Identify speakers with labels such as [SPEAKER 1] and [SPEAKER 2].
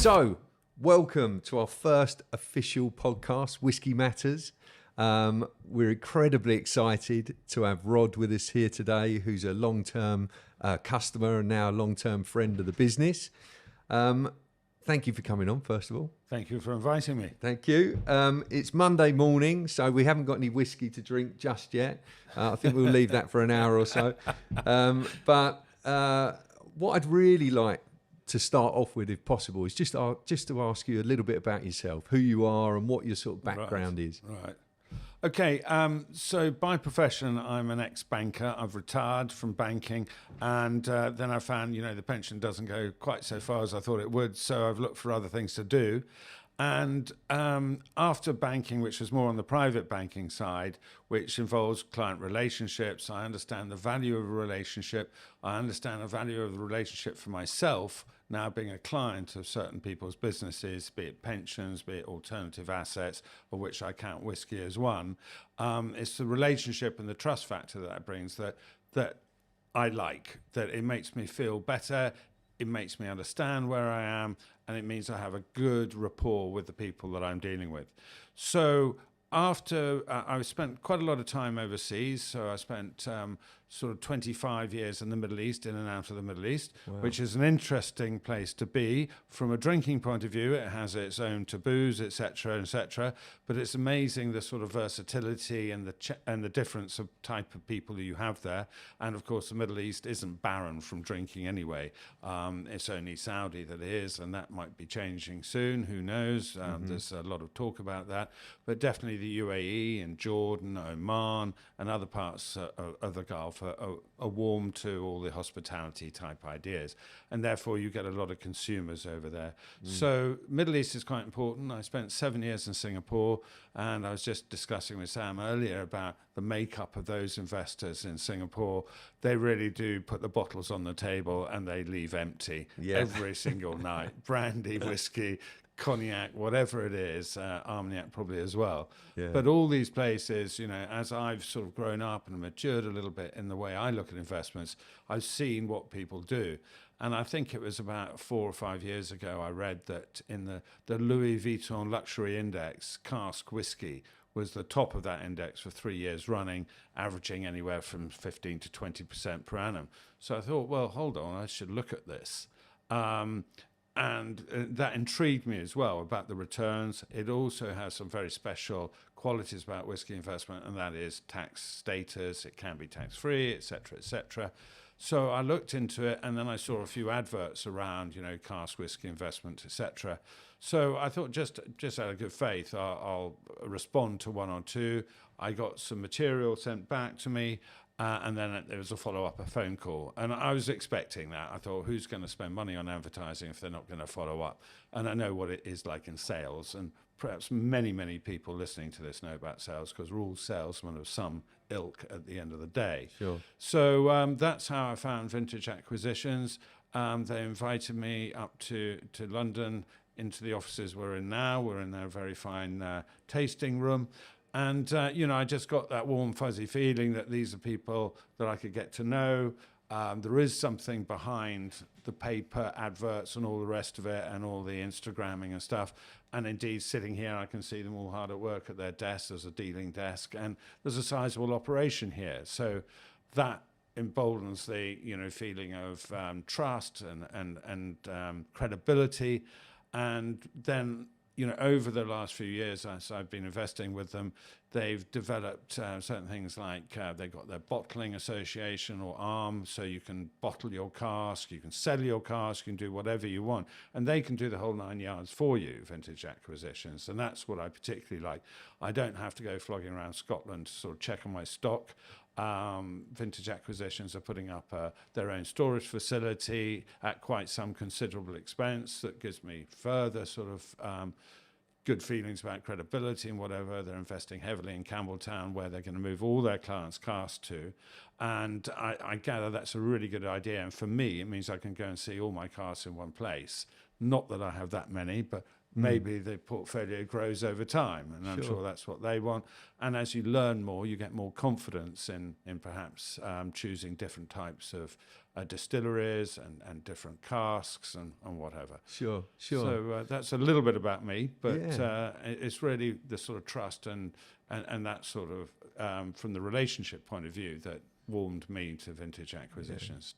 [SPEAKER 1] So, welcome to our first official podcast, Whisky Matters. We're incredibly excited to have Rod with us here today, who's a long-term customer and now a long-term friend of the business. Thank you for coming on, first of all.
[SPEAKER 2] Thank you for inviting me.
[SPEAKER 1] Thank you. It's Monday morning, so we haven't got any whiskey to drink just yet. I think we'll leave that for an hour or so. But what I'd really like to start off with, if possible, is just to ask you a little bit about yourself, who you are and what your sort of background is.
[SPEAKER 2] Right. Okay, so by profession, I'm an ex-banker. I've retired from banking, and then I found, the pension doesn't go quite so far as I thought it would, so I've looked for other things to do. And after banking, which was more on the private banking side, which involves client relationships, I understand the value of a relationship. I understand the value of the relationship for myself, now being a client of certain people's businesses, be it pensions, be it alternative assets, of which I count whiskey as one. It's the relationship and the trust factor that brings that I like, that it makes me feel better. It makes me understand where I am, and it means I have a good rapport with the people that I'm dealing with. So after I spent quite a lot of time overseas, so I spent sort of 25 years in the Middle East, in and out of the Middle East, wow, which is an interesting place to be. From a drinking point of view, it has its own taboos, etc., but it's amazing the sort of versatility and the difference of type of people that you have there. And of course, the Middle East isn't barren from drinking anyway. It's only Saudi that is, and that might be changing soon. Who knows? There's a lot of talk about that, but definitely the UAE and Jordan, Oman, and other parts of the Gulf are warm to all the hospitality type ideas, and therefore you get a lot of consumers over there. So Middle East is quite important. I spent 7 years in Singapore, and I was just discussing with Sam earlier about the makeup of those investors in Singapore. They really do put the bottles on the table and they leave empty every single night. Brandy, whiskey, cognac, whatever it is, Armagnac probably as well. Yeah. But all these places, as I've sort of grown up and matured a little bit in the way I look at investments, I've seen what people do. And I think it was about 4 or 5 years ago, I read that in the Louis Vuitton luxury index, cask whiskey was the top of that index for 3 years running, averaging anywhere from 15 to 20% per annum. So I thought, well, hold on, I should look at this. And that intrigued me as well about the returns. It also has some very special qualities about whiskey investment, and that is tax status. It can be tax-free, etc., etc. So I looked into it, and then I saw a few adverts around, cask whiskey investment, etc. So I thought, just out of good faith, I'll respond to one or two. I got some material sent back to me. And then there was a follow-up, a phone call. And I was expecting that. I thought, who's going to spend money on advertising if they're not going to follow up? And I know what it is like in sales. And perhaps many, many people listening to this know about sales because we're all salesmen of some ilk at the end of the day. Sure. So that's how I found Vintage Acquisitions. They invited me up to London into the offices we're in now. We're in their very fine tasting room. And, I just got that warm, fuzzy feeling that these are people that I could get to know. There is something behind the paper adverts and all the rest of it and all the Instagramming and stuff. And indeed, sitting here, I can see them all hard at work at their desks. There's a dealing desk and there's a sizable operation here. So that emboldens the, feeling of trust and credibility. And then, over the last few years, as I've been investing with them, they've developed certain things like they've got their bottling association or arm, so you can bottle your cask, you can sell your cask, you can do whatever you want. And they can do the whole 9 yards for you, Vintage Acquisitions. And that's what I particularly like. I don't have to go flogging around Scotland to sort of check on my stock. Vintage Acquisitions are putting up their own storage facility at quite some considerable expense that gives me further sort of good feelings about credibility and whatever. They're investing heavily in Campbelltown, where they're going to move all their clients' casks to. And I gather that's a really good idea. And for me, it means I can go and see all my casks in one place. Not that I have that many, but maybe the portfolio grows over time, and I'm sure that's what they want. And as you learn more, you get more confidence in perhaps choosing different types of distilleries and different casks and whatever.
[SPEAKER 1] Sure.
[SPEAKER 2] So that's a little bit about me, but
[SPEAKER 1] Yeah.
[SPEAKER 2] it's really the sort of trust and that sort of from the relationship point of view that warmed me to vintage acquisitions.